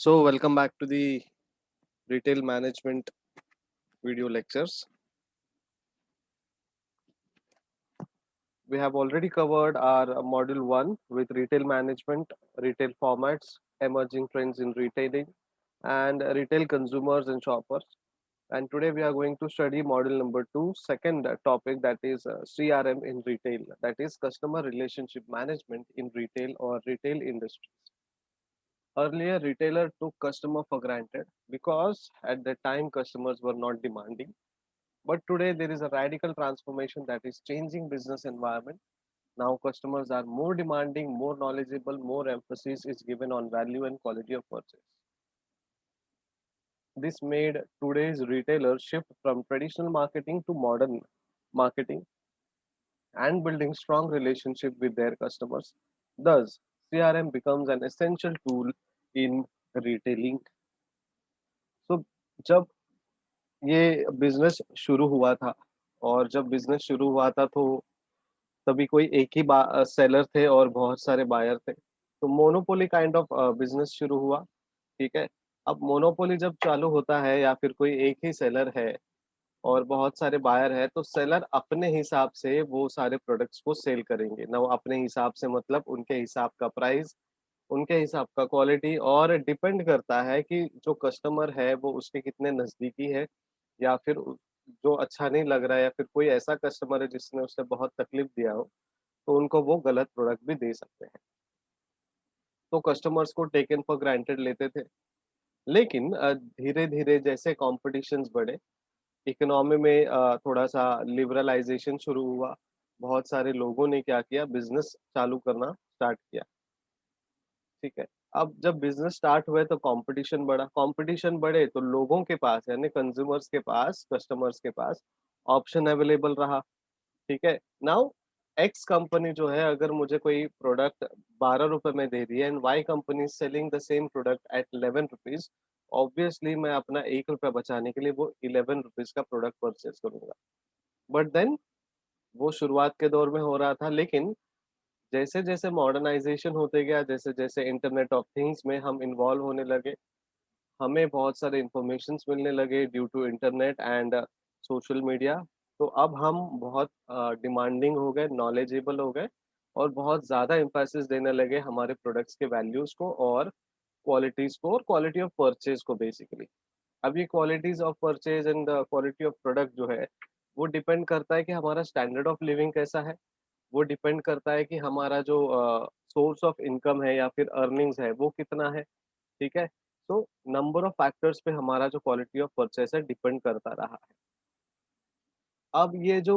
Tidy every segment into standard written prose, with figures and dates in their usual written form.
So, welcome back to the retail management video lectures. We have already covered our module 1 with retail management, retail formats, emerging trends in retailing, and retail consumers and shoppers. And today we are going to study module number 2, second topic, that is CRM in retail, that is customer relationship management in retail or retail industries. Earlier, retailer took customer for granted because at that time customers were not demanding. But today there is a radical transformation that is changing business environment. Now customers are more demanding, more knowledgeable, more emphasis is given on value and quality of purchase. This made today's retailers shift from traditional marketing to modern marketing and building strong relationship with their customers. Thus, CRM becomes an essential tool in retailing. So जब ये business शुरू हुआ था और जब business शुरू हुआ था तो तभी कोई एक ही सेलर थे और बहुत सारे बायर थे। तो मोनोपोली काइंड ऑफ बिज़नेस शुरू हुआ, ठीक है? अब मोनोपोली जब चालू होता है या फिर कोई एक ही सेलर है और बहुत सारे बायर हैं, तो सेलर अपने हिसाब से वो सारे प्रोडक्ट्स को सेल करेंगे। ना वो अपने हिसाब से मतलब उनके हिसाब का प्राइस, उनके हिसाब का क्वालिटी और डिपेंड करता है कि जो कस्टमर है वो उसके कितने नज़दीकी है या फिर जो अच्छा नहीं लग रहा है या फिर कोई ऐसा कस्टमर है जिसने उसे बहुत तकलीफ दिया हो, तो उनको वो गलत प्रोडक्ट भी दे सकते हैं। तो कस्टमर्स को टेकन फॉर ग्रांटेड लेते थे। लेकिन धीरे-धीरे जैसे कॉम्पिटिशन्स बढ़े, इकोनॉमी में थोड़ा-सा लिबरलाइज़ेशन शुरू हुआ। बहुत सारे लोगों ने क्या किया, बिज़नेस चालू करना स्टार्ट किया, ठीक है? अब जब बिज़नेस स्टार्ट हुए तो कॉम्पिटिशन बढ़ा, कॉम्पिटिशन बढ़े तो लोगों के पास यानी कंज्यूमर्स के पास, कस्टमर्स के पास ऑप्शन अवेलेबल रहा। ठीक है? नाउ एक्स कंपनी जो है अगर मुझे कोई प्रोडक्ट ₹12 में दे रही है and Y company is selling the same product at ₹11, obviously मैं अपना ₹1 बचाने के लिए वो ₹11 का प्रोडक्ट परचेज़ करूँगा। बट देन वो शुरुआत के दौर में हो रहा था, लेकिन जैसे-जैसे मॉडर्नाइज़ेशन होते गया, जैसे-जैसे इंटरनेट ऑफ थिंग्स में हम इन्वॉल्व होने लगे, हमें बहुत सारे इन्फॉर्मेशंस मिलने लगे due to internet and social media. तो अब हम बहुत डिमांडिंग हो गए, नॉलेजेबल हो गए और बहुत ज़्यादा एम्फेसिस देने लगे हमारे प्रोडक्ट्स के वैल्यूज़ को और क्वालिटीज़ को और क्वालिटी ऑफ परचेज़ को बेसिकली। अब ये qualities of purchase and quality of product जो है, वो डिपेंड करता है कि हमारा स्टैंडर्ड ऑफ लिविंग कैसा है, वो डिपेंड करता है कि हमारा जो सोर्स ऑफ इनकम है या फिर अर्निंग्स है, वो कितना है। ठीक है? तो नंबर ऑफ फैक्टर्स पे हमारा जो क्वालिटी ऑफ परचेज़ है डिपेंड करता रहा है। अब ये जो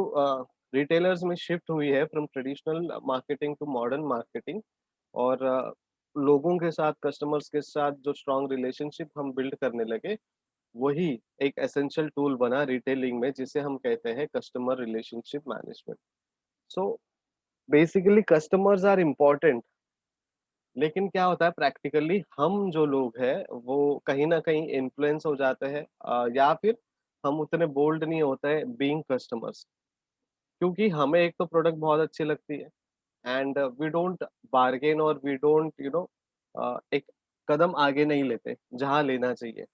रिटेलर्स में शिफ्ट हुई है from traditional marketing to modern marketing और लोगों के साथ, कस्टमर्स के साथ जो स्ट्रॉन्ग रिलेशनशिप हम बिल्ड करने लगे, वही एक एसेंशियल टूल बना रिटेलिंग में जिसे हम कहते हैं customer relationship management. So basically customers are important, लेकिन क्या होता है प्रैक्टिकली हम जो लोग हैं वो कहीं न कहीं इन्फ्लुएंस हो जाते हैं या फिर हम उतने बोल्ड नहीं होते हैं बीइंग कस्टमर्स, क्योंकि हमें एक तो प्रोडक्ट बहुत अच्छी लगती है एंड वी डोंट बार्गेन और वी डोंट एक कदम आगे नहीं लेते जहाँ लेना चाहिए।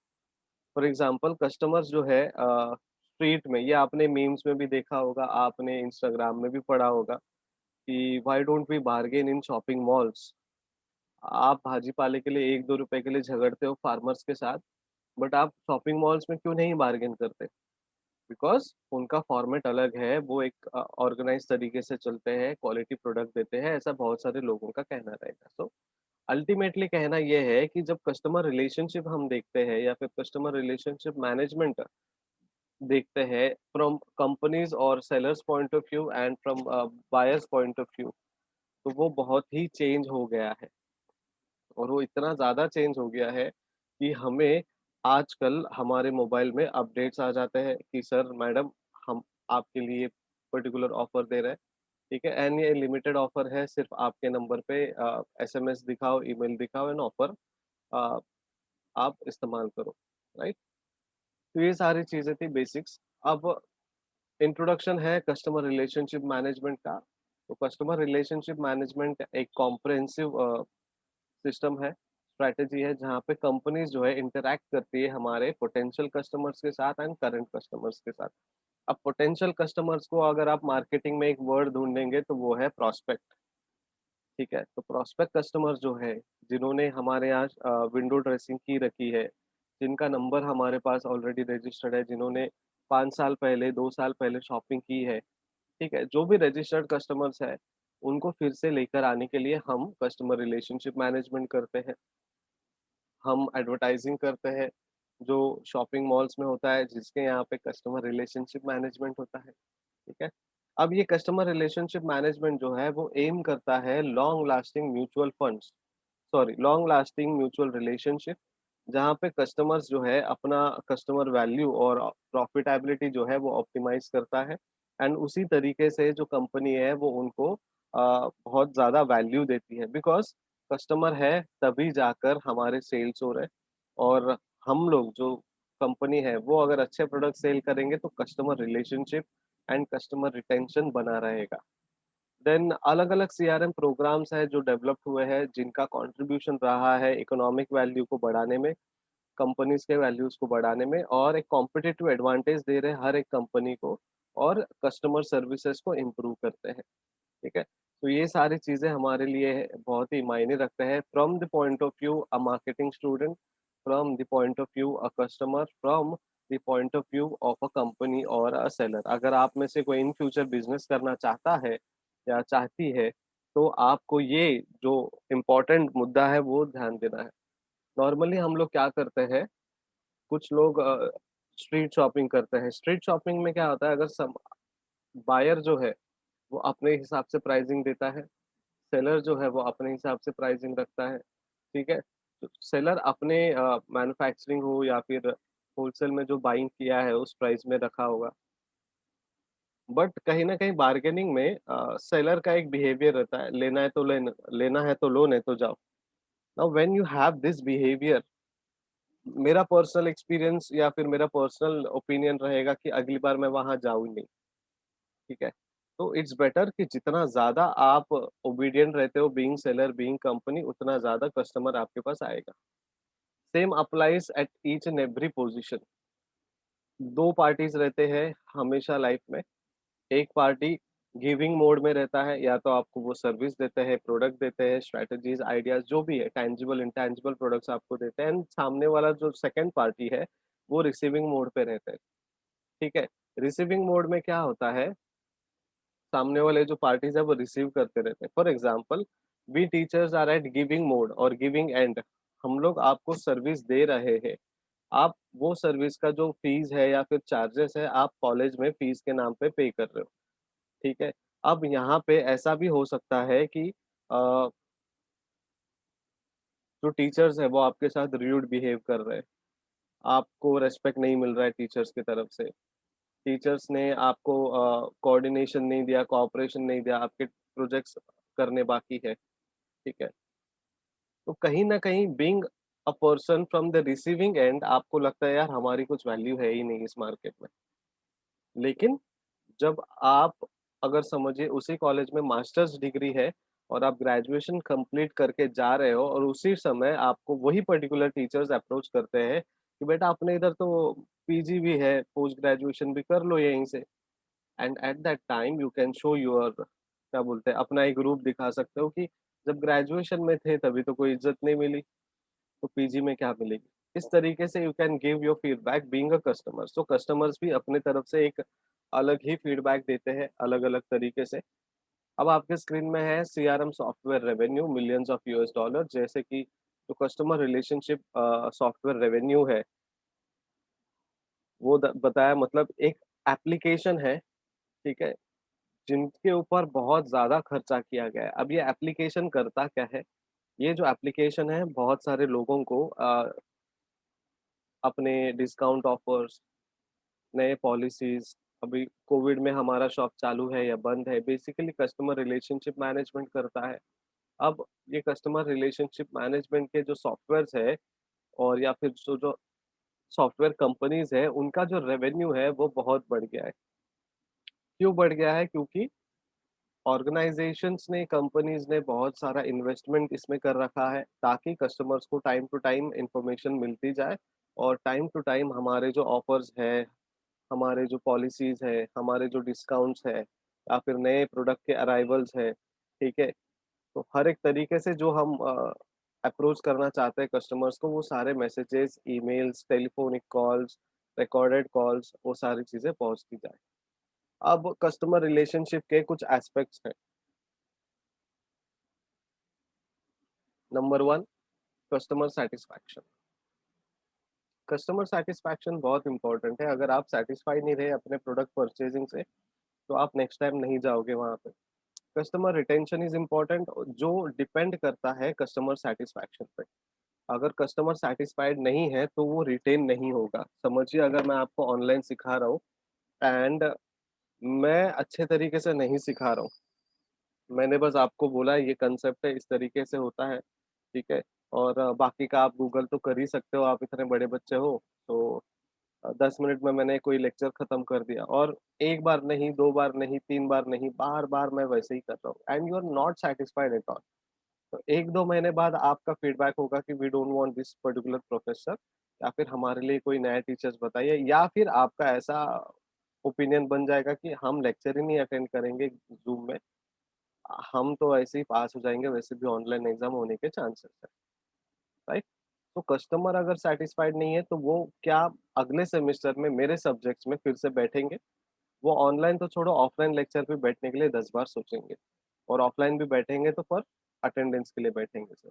फॉर एग्जांपल कस्टमर्स जो है स्ट्रीट में, ये आपने मीम्स में भी देखा होगा, आपने इंस्टाग्राम में भी पढ़ा होगा कि why don't we bargain in shopping malls. आप भाजी-पाले के लिए 1-2 रुपए के लिए झगड़ते हो फार्मर्स के साथ, बट आप शॉपिंग मॉल्स में क्यों नहीं बार्गेन करते? बिकॉज़ उनका फॉर्मेट अलग है, वो एक ऑर्गनाइज़ तरीके से चलते हैं, क्वालिटी प्रोडक्ट देते हैं, ऐसा बहुत सारे लोगों का कहना रहेगा। सो अल्टीमेटली कहना ये है कि जब कस्टमर रिलेशनशिप हम देखते हैं या फिर कस्टमर रिलेशनशिप मैनेजमेंट देखते हैं फ्रॉम कंपनीज़ और sellers point of view and from buyers point of view, तो वो बहुत ही चेंज हो गया है। और वो इतना ज़्यादा चेंज हो गया है कि हमें आजकल हमारे मोबाइल में अपडेट्स आ जाते हैं कि सर, मैडम, हम आपके लिए पर्टिकुलर ऑफर दे रहे हैं, ठीक है? एंड ये लिमिटेड ऑफर है, सिर्फ़ आपके नंबर पे एसएमएस दिखाओ, ईमेल दिखाओ एंड ऑफर अ, आप इस्तेमाल करो, राइट? तो ये सारी चीज़ें थी बेसिक्स। अब इंट्रोडक्शन है कस्टमर रिलेशनशिप मैनेजमेंट का। तो कस्टमर रिलेशनशिप मैनेजमेंट एक कॉम्प्रिहेंसिव सिस्टम है स्ट्रैटेजी है जहाँ पे कंपनीज जो है इंटरैक्ट करती है हमारे पोटेंशियल कस्टमर्स के साथ एंड करंट कस्टमर्स के साथ। अब पोटेंशियल कस्टमर्स को अगर आप मार्केटिंग में एक वर्ड ढूँढेंगे तो वो है प्रॉस्पेक्ट, ठीक है? तो प्रॉस्पेक्ट कस्टमर्स जो है, जिन्होंने हमारे यहाँ विंडो ड्रेसिंग की रखी है, जिनका नंबर हमारे पास ऑलरेडी रजिस्टर्ड है, जिन्होंने 5 साल पहले, 2 साल पहले शॉपिंग की है, ठीक है? जो भी रजिस्टर्ड कस्टमर्स हैं, उनको फिर से लेकर आने के लिए हम कस्टमर रिलेशनशिप मैनेजमेंट करते हैं। हम एडवर्टाइजिंग करते हैं, जो शॉपिंग मॉल्स में होता है, जिसके यहाँ पे कस्टमर रिलेशनशिप मैनेजमेंट होता है, ठीक है? अब ये कस्टमर रिलेशनशिप मैनेजमेंट जो है, वो एम करता है लॉन्ग लास्टिंग म्यूचुअल रिलेशनशिप, जहाँ पे कस्टमर्स जो है अपना कस्टमर वैल्यू और प्रॉफिटेबिलिटी जो है वो ऑप्टिमाइज़ करता है एंड उसी तरीके से जो कंपनी है वो उनको बहुत ज़्यादा वैल्यू देती है बिकॉज़ कस्टमर है तभी जाकर हमारे सेल्स हो रहे हैं और हम लोग जो कंपनी है वो अगर अच्छे प्रोडक्ट सेल करेंगे तो customer relationship and customer retention बना रहेगा। देन अलग-अलग सीआरएम प्रोग्राम्स हैं जो डेवलप हुए हैं जिनका कंट्रीब्यूशन रहा है इकोनॉमिक वैल्यू को बढ़ाने में, कंपनीज़ के वैल्यूज़ को बढ़ाने में और एक कॉम्पिटिटिव एडवांटेज दे रहे हैं हर एक कंपनी को और कस्टमर सर्विसेज को इम्प्रूव करते हैं, ठीक है? तो ये सारी चीज़ें हमारे लिए बहुत ही मायने रखते हैं from the point of view a marketing student, from the point of view a customer, from the point of view of a company और अ सेलर। अगर आप में से कोई इन फ्यूचर बिज़नेस करना चाहता है या चाहती है, तो आपको ये जो इम्पोर्टेंट मुद्दा है वो ध्यान देना है। नॉर्मली हम लोग क्या करते हैं, कुछ लोग स्ट्रीट शॉपिंग करते हैं। स्ट्रीट शॉपिंग में क्या होता है अगर सम बायर जो है, वो अपने हिसाब से प्राइसिंग देता है, सेलर जो है वो अपने हिसाब से प्राइसिंग रखता है, ठीक है? तो सेलर अपने मैन्युफैक्चरिंग हो या फिर होलसेल में जो बाइंग किया है उस प्राइस में रखा होगा। बट कहीं न कहीं बार्गेनिंग में सेलर का एक बिहेवियर रहता है, लेना है तो लो नहीं तो जाओ। Now when you have this behaviour मेरा पर्सनल एक्सपीरियंस या फिर मेरा पर्सनल ओपिनियन रहेगा कि अगली बार मैं वहाँ जाऊँ ही नहीं, ठीक है? तो इट्स बेटर कि जितना ज़्यादा आप ओबीडिएंट रहते हो बीइंग सेलर, बीइंग कंपनी उतना ज़्यादा कस्टमर आपके पास आएगा। Same applies at each and every position. 2 parties रहते हैं हमेशा लाइफ में। एक पार्टी गिविंग मोड में रहता है, या तो आपको वो सर्विस देते हैं, प्रोडक्ट देते हैं, स्ट्रैटेजीज़, आइडियाज़ जो भी है, टैंजिबल, इंटैंजिबल प्रोडक्ट्स आपको देते हैं एंड सामने वाला जो सेकंड पार्टी है, वो रिसीविंग मोड पे रहते हैं, ठीक है? रिसीविंग मोड में क्या होता है, सामने वाले जो पार्टीज़ है वो रिसीव करते रहते हैं। For example, we teachers are at giving mode और गिविंग एंड। हम लोग आपको सर्विस दे रहे हैं। आप वो सर्विस का जो फीस है या फिर चार्जेस है, आप कॉलेज में फीस के नाम पे पे कर रहे हो, ठीक है? अब यहाँ पे ऐसा भी हो सकता है कि अ, जो टीचर्स है वो आपके साथ र्यूड बिहेव कर रहे हैं। आपको रिस्पेक्ट नहीं मिल रहा है टीचर्स की तरफ से। टीचर्स ने आपको कोऑर्डिनेशन नहीं दिया, कोऑपरेशन नहीं दिया, आपके प्रोजेक्ट्स करने बाकी है, ठीक है? तो कहीं न कहीं being a person from the receiving end आपको लगता है यार हमारी कुछ वैल्यू है ही नहीं इस मार्केट में। लेकिन जब आप अगर समझिए उसी कॉलेज में मास्टर्स डिग्री है और आप ग्रेजुएशन कंप्लीट करके जा रहे हो और उसी समय आपको वही पर्टिकुलर टीचर्स अप्रोच करते हैं कि बेटा अपने इधर तो पीजी भी है, पोस्ट ग्रेजुएशन भी कर लो यहीं से and at that time you can show your क्या बोलते हैं अपना एक रूप दिखा सकते हो कि जब ग्रेजुएशन में थे तभी तो कोई इज्जत नहीं मिली, तो पीजी में क्या मिलेगी? इस तरीके से you can give your feedback being a customer. So customers भी अपने तरफ से एक अलग ही फीडबैक देते हैं, अलग-अलग तरीके से। अब आपके स्क्रीन में है CRM software revenue millions of US dollar, जैसे कि जो कस्टमर रिलेशनशिप सॉफ्टवेयर रेवेन्यू है, वो बताया मतलब एक एप्लीकेशन है, ठीक है? जिनके ऊपर बहुत ज़्यादा खर्चा किया गया है। अब ये एप्लीकेशन करता क्या है? ये जो एप्लीकेशन है बहुत सारे लोगों को अपने डिस्काउंट ऑफर्स, नए पॉलिसीज़, अभी कोविड में हमारा शॉप चालू है या बंद है, बेसिकली कस्टमर रिलेशनशिप मैनेजमेंट करता है। अब ये कस्टमर रिलेशनशिप मैनेजमेंट के जो सॉफ्टवेयर्स है और या फिर जो सॉफ्टवेयर कंपनीज़ है, उनका जो रेवेन्यू है वो बहुत बढ़ गया है। क्यों बढ़ गया है? क्योंकि ऑर्गेनाइजेशंस ने, कंपनीज ने बहुत सारा इन्वेस्टमेंट इसमें कर रखा है ताकि कस्टमर्स को टाइम टू टाइम इंफॉर्मेशन मिलती जाए और टाइम टू टाइम हमारे जो ऑफर्स है, हमारे जो पॉलिसीज है, हमारे जो डिस्काउंट्स है या फिर नए प्रोडक्ट के अराइवल्स है, ठीक है? तो हर एक तरीके से जो हम अप्रोच करना चाहते हैं कस्टमर्स को, वो सारे messages, emails, telephonic calls, recorded calls, वो सारी चीज़ें पहुँचती जाए। अब कस्टमर रिलेशनशिप के कुछ एस्पेक्ट्स हैं। Number 1, customer satisfaction. Customer satisfaction बहुत इम्पोर्टेंट है। अगर आप सैटिस्फाई नहीं रहे अपने प्रोडक्ट परचेज़िंग से, तो आप नेक्स्ट टाइम नहीं जाओगे वहाँ पे। कस्टमर रिटेंशन इज़ इम्पोर्टेंट, जो डिपेंड करता है कस्टमर सैटिस्फैक्शन पे। अगर कस्टमर सैटिस्फाइड नहीं है, तो वो रिटेन नहीं होगा। समझिए, अगर मैं आपको ऑनलाइन सिखा रहा हूँ एंड मैं अच्छे तरीके से नहीं सिखा रहा हूँ। मैंने बस आपको बोला ये कांसेप्ट है, इस तरीके से होता है, ठीक है? और बाकी का आप गूगल तो कर ही सकते हो, आप इतने बड़े बच्चे हो, तो 10 मिनट में मैंने कोई लेक्चर खत्म कर दिया और 1 बार नहीं, 2 बार नहीं, 3 बार नहीं, बार-बार मैं वैसे ही कर रहा हूँ and you are not satisfied at all. तो 1-2 महीने बाद आपका फीडबैक होगा कि we don't want this particular professor, या फिर हमारे लिए कोई नया टीचर्स बताइए, या फिर आपका ऐसा ओपिनियन बन जाएगा कि हम लेक्चर ही नहीं अटेंड करेंगे ज़ूम में, हम तो ऐसे ही पास हो जाएँगे, वैसे भी ऑनलाइन एग्ज़ाम होने के चांसेस है, राइट? तो कस्टमर अगर सैटिस्फाइड नहीं है, तो वो क्या अगले सेमेस्टर में मेरे सब्जेक्ट्स में फिर से बैठेंगे? वो ऑनलाइन तो छोड़ो, ऑफलाइन लेक्चर पे बैठने के लिए 10 बार सोचेंगे, और ऑफलाइन भी बैठेंगे तो फॉर अटेंडेंस के लिए बैठेंगे सर।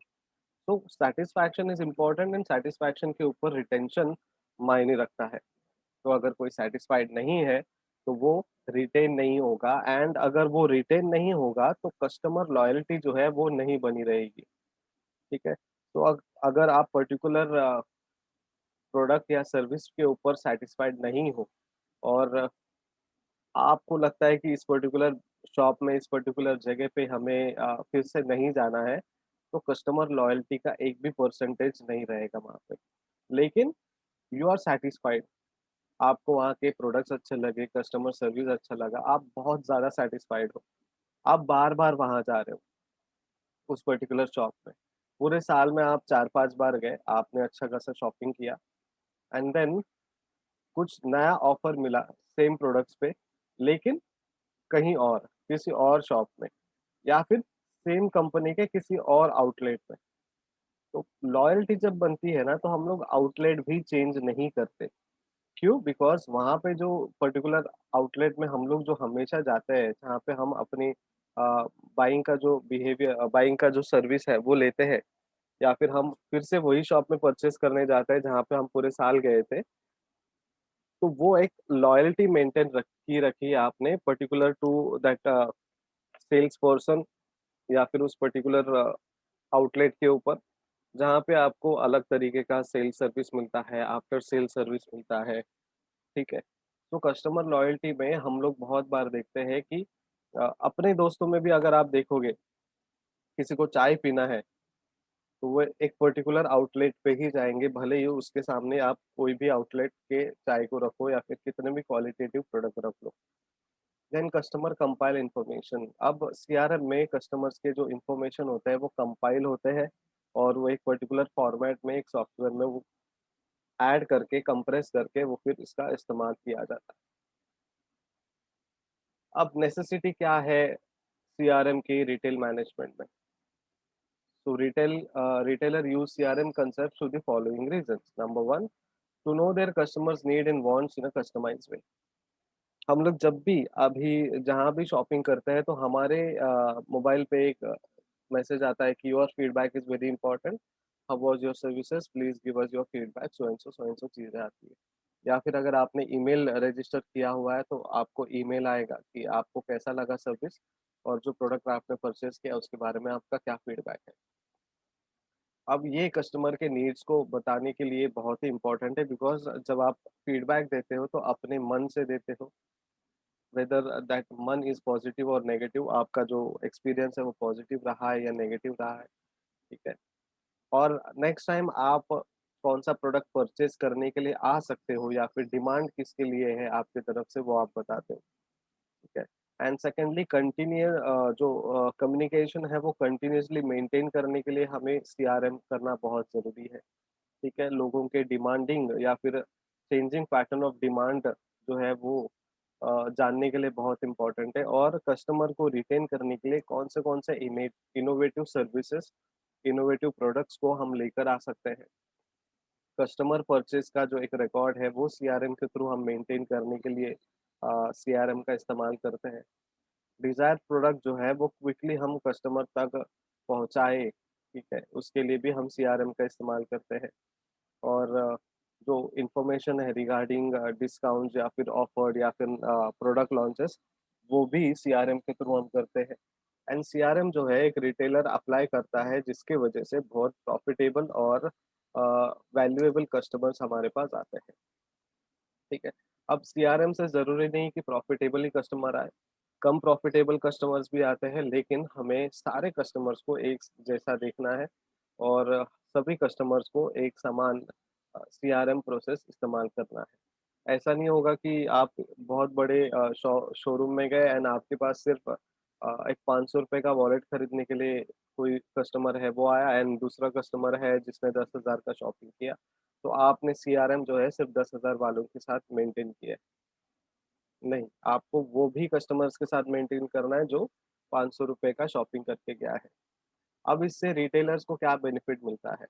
तो satisfaction is important and satisfaction के ऊपर रिटेंशन मायने रखता है। तो अगर कोई सैटिस्फाइड नहीं है, तो वो रिटेन नहीं होगा एंड अगर वो रिटेन नहीं होगा, तो कस्टमर लॉयल्टी जो है वो नहीं बनी रहेगी, ठीक है? तो अगर आप पर्टिकुलर प्रोडक्ट या सर्विस के ऊपर सैटिस्फाइड नहीं हो और आपको लगता है कि इस पर्टिकुलर शॉप में, इस पर्टिकुलर जगह पे हमें फिर से नहीं जाना है, तो कस्टमर लॉयल्टी का एक भी परसेंटेज नहीं रहेगा वहाँ पे। लेकिन यू आर सैटिस्फाइड, आपको वहाँ के प्रोडक्ट्स अच्छे लगे, कस्टमर सर्विस अच्छा लगा, आप बहुत ज़्यादा सैटिस्फाइड हो। आप बार-बार वहाँ जा रहे हो, उस पर्टिकुलर शॉप में। पूरे साल में आप 4-5 बार गए, आपने अच्छा खासा शॉपिंग किया एंड देन कुछ नया ऑफर मिला सेम प्रोडक्ट्स पे, लेकिन कहीं और, किसी और शॉप में, या फिर सेम कंपनी के किसी और आउटलेट में। तो लॉयल्टी जब बनती है ना, तो हम लोग आउटलेट भी चेंज नहीं करते। क्यों? बिकॉज़ वहाँ पे जो पर्टिकुलर आउटलेट में हम लोग जो हमेशा जाते हैं, जहाँ पे हम अपनी बाइंग का जो बाइंग का जो सर्विस है वो लेते हैं, या फिर हम फिर से वही शॉप में परचेज़ करने जाते हैं जहाँ पे हम पूरे साल गए थे। तो वो एक लॉयल्टी मेंटेन रखी है आपने particular to that sales person, या फिर उस पर्टिकुलर आउटलेट के ऊपर, जहाँ पे आपको अलग तरीके का सेल्स सर्विस मिलता है, आफ्टर सेल सर्विस मिलता है, ठीक है? तो कस्टमर लॉयल्टी में हम लोग बहुत बार देखते हैं कि अपने दोस्तों में भी अगर आप देखोगे, किसी को चाय पीना है, तो वो एक पर्टिकुलर आउटलेट पे ही जाएँगे, भले ही उसके सामने आप कोई भी आउटलेट के चाय को रखो या फिर कितने भी क्वालिटेटिव प्रोडक्ट रख लो। Then customer compile information. अब सीआरएम में कस्टमर्स के जो इन्फॉर्मेशन होते हैं वो कंपाइल होते हैं और वो एक पर्टिकुलर फॉर्मेट में एक सॉफ्टवेयर में वो ऐड करके कंप्रेस करके वो फिर इसका इस्तेमाल किया जाता है। अब नेसेसिटी क्या है सीआरएम की रिटेल मैनेजमेंट में? So retailer use CRM concepts to the following reasons. Number one, to know their customers' need and wants in a customized way. हम लोग जब भी अभी जहाँ भी शॉपिंग करते हैं, तो हमारे मोबाइल पे एक मैसेज आता है कि your feedback is very important, how was your services, please give us your feedback, so and so चीज़ें आती है। या फिर अगर आपने ईमेल रजिस्टर किया हुआ है, तो आपको ईमेल आएगा कि आपको कैसा लगा सर्विस, और जो प्रोडक्ट आपने परचेज़ किया उसके बारे में आपका क्या फीडबैक है। अब ये कस्टमर के नीड्स को बताने के लिए बहुत ही इम्पोर्टेंट है, बिकॉज़ जब आप फीडबैक देते हो तो अपने मन से देते हो, वेदर दैट मन इज़ पॉजिटिव और नेगेटिव, आपका जो एक्सपीरियंस है वो पॉजिटिव रहा है या नेगेटिव रहा है, ठीक है? और नेक्स्ट टाइम आप कौन-सा प्रोडक्ट परचेज़ करने के लिए आ सकते हो या फिर डिमांड किसके लिए है आपकी तरफ से, वो आप बताते हो, ठीक है? एंड सेकेंडली जो कम्युनिकेशन है वो कंटिन्यूअसली मेंटेन करने के लिए हमें सीआरएम करना बहुत ज़रूरी है। ठीक है, लोगों के डिमांडिंग या फिर चेंजिंग पैटर्न ऑफ डिमांड जो है वो जानने के लिए बहुत इम्पोर्टेंट है, और कस्टमर को रिटेन करने के लिए कौन से इनोवेटिव सर्विसेज, इनोवेटिव प्रोडक्ट्स को हम लेकर आ सकते हैं। कस्टमर परचेज का जो एक रिकॉर्ड है वो सीआरएम के थ्रू हम मेंटेन करने के लिए सीआरएम का इस्तेमाल करते हैं। डिज़ायर प्रोडक्ट जो है वो क्विकली हम कस्टमर तक पहुँचाएँ, ठीक है? उसके लिए भी हम सीआरएम का इस्तेमाल करते हैं। और जो इन्फॉर्मेशन है रिगार्डिंग डिस्काउंट या फिर ऑफर या फिर प्रोडक्ट लॉन्चेस, वो भी सीआरएम के थ्रू हम करते हैं। एंड सीआरएम जो है एक रिटेलर अप्लाई करता है जिसके वजह से बहुत प्रॉफिटेबल और वैल्यूएबल कस्टमर्स हमारे पास आते हैं, ठीक है? अब सीआरएम से ज़रूरी नहीं कि प्रॉफिटेबल ही कस्टमर आए, कम प्रॉफिटेबल कस्टमर्स भी आते हैं, लेकिन हमें सारे कस्टमर्स को एक जैसा देखना है और सभी कस्टमर्स को एक समान सीआरएम प्रोसेस इस्तेमाल करना है। ऐसा नहीं होगा कि आप बहुत बड़े शोरूम में गए एंड आपके पास सिर्फ एक ₹500 का वॉलेट खरीदने के लिए कोई कस्टमर है वो आया एंड दूसरा कस्टमर है जिसने 10,000 का शॉपिंग किया। तो आपने सीआरएम जो है सिर्फ 10,000 वालों के साथ मेंटेन किया है। नहीं, आपको वो भी कस्टमर्स के साथ मेंटेन करना है जो ₹500 का शॉपिंग करके गया है। अब इससे रिटेलर्स को क्या बेनिफिट मिलता है?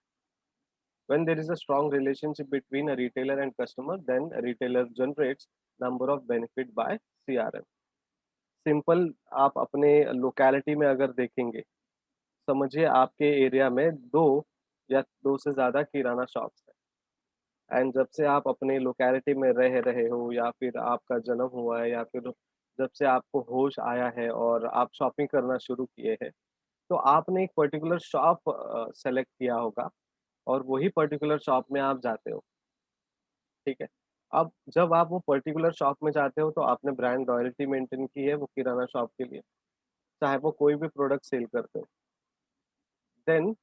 When there is a strong relationship between a retailer and customer, then a retailer generates number of benefit by CRM. Simple आप अपने लोकेलिटी में अगर देखेंगे, समझिए आपके एरिया में 2 या 2 से ज़्यादा किराना शॉप्स हैं एंड जब से आप अपने लोकेलिटी में रह रहे हो या फिर आपका जन्म हुआ है या फिर जब से आपको होश आया है और आप शॉपिंग करना शुरू किए हैं, तो आपने एक पर्टिकुलर शॉप सेलेक्ट किया होगा और वही पर्टिकुलर शॉप में आप जाते हो, ठीक है? अब जब आप वो पर्टिकुलर शॉप में जाते हो तो आपने ब्रांड लॉयल्टी मेंटेन की है वो किराना शॉप के लिए, चाहे वो कोई भी प्रोडक्ट सेल करते हो। देन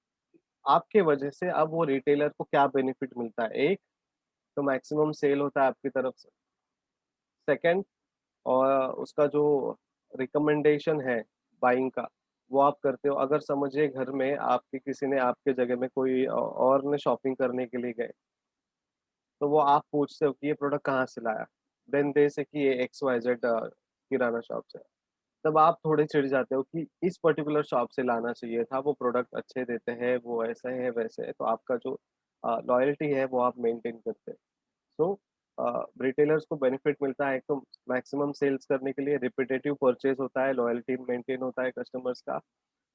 आपके वजह से अब वो रिटेलर को क्या बेनिफिट मिलता है? एक तो मैक्सिमम सेल होता है आपकी तरफ से। सेकंड उसका जो रिकमेंडेशन है बाइंग का, वो आप करते हो। अगर समझिए घर में आपके किसी ने आपके जगह में कोई और ने शॉपिंग करने के लिए गए, तो वो आप पूछते हो कि ये प्रोडक्ट कहाँ से लाया? देन दे से कि ये एक्स वाई जेड किराना शॉप से। तब आप थोड़े चिढ़ जाते हो कि इस पर्टिकुलर शॉप से लाना चाहिए था, वो प्रोडक्ट अच्छे देते हैं, वो ऐसे है, वैसे है, तो आपका जो लॉयल्टी है वो आप मेंटेन करते हैं। सो रिटेलर्स को बेनिफिट मिलता है, एक तो मैक्सिमम सेल्स करने के लिए रिपिटेटिव परचेज़ होता है, लॉयल्टी मेंटेन होता है कस्टमर्स का।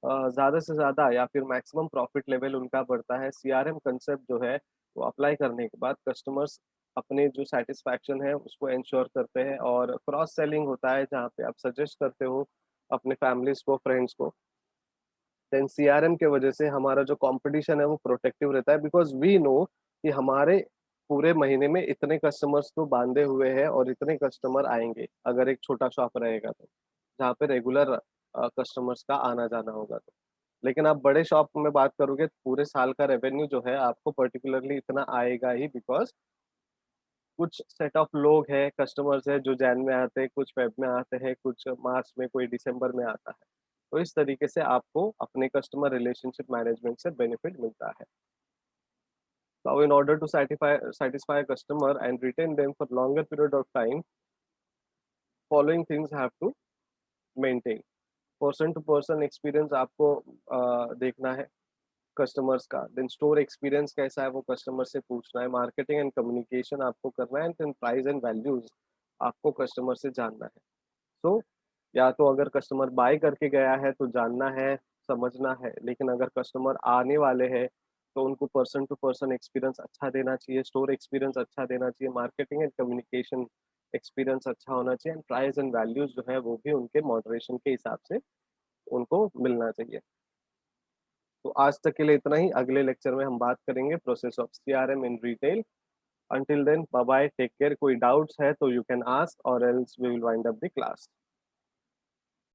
ज़्यादा से ज़्यादा या फिर मैक्सिमम प्रॉफिट लेवल उनका बढ़ता है। सीआरएम कांसेप्ट जो है, वो अप्लाई करने के बाद कस्टमर्स अपने जो सैटिस्फैक्शन है उसको एन्श्योर करते हैं और क्रॉस सेलिंग होता है जहाँ पे आप सजेस्ट करते हो अपने फैमिलीज़ को, फ्रेंड्स को। देन सीआरएम के वजह से हमारा जो कॉम्पिटिशन है वो प्रोटेक्टिव रहता है बिकॉज़ वी नो कि हमारे पूरे महीने में इतने कस्टमर्स तो बाँधे हुए हैं और इतने कस्टमर आएँगे, अगर एक छोटा शॉप रहेगा तो, जहाँ पे रेगुलर कस्टमर्स का आना-जाना होगा तो। लेकिन आप बड़े शॉप में बात करोगे तो पूरे साल का रेवेन्यू जो है आपको पर्टिकुलरली इतना आएगा ही बिकॉज़ कुछ सेट ऑफ लोग हैं, कस्टमर्स हैं जो जैन में आते हैं, कुछ फेब में आते हैं, कुछ मार्च में, कोई दिसंबर में आता है। तो इस तरीके से आपको अपने कस्टमर रिलेशनशिप मैनेजमेंट से बेनिफिट मिलता है। Now in order to satisfy a customer and retain them for longer period of time, following things have to maintain. Person to person experience आपको देखना है कस्टमर्स का, देन स्टोर एक्सपीरियंस कैसा है वो कस्टमर से पूछना है, मार्केटिंग एंड कम्युनिकेशन आपको करना है and then price and values आपको कस्टमर से जानना है। सो या तो अगर कस्टमर बाय करके गया है तो जानना है, समझना है, लेकिन अगर कस्टमर आने वाले हैं तो उनको पर्सन टू पर्सन एक्सपीरियंस अच्छा देना चाहिए, स्टोर एक्सपीरियंस अच्छा देना चाहिए, मार्केटिंग एंड कम्युनिकेशन एक्सपीरियंस अच्छा होना चाहिए एंड प्राइस एंड वैल्यूज जो है वो भी उनके मॉडरेशन के हिसाब से उनको मिलना चाहिए। तो आज तक के लिए इतना ही, अगले लेक्चर में हम बात करेंगे process of CRM in retail. Until then bye bye, take care. कोई डाउट्स है तो you can ask or else we will wind up the class.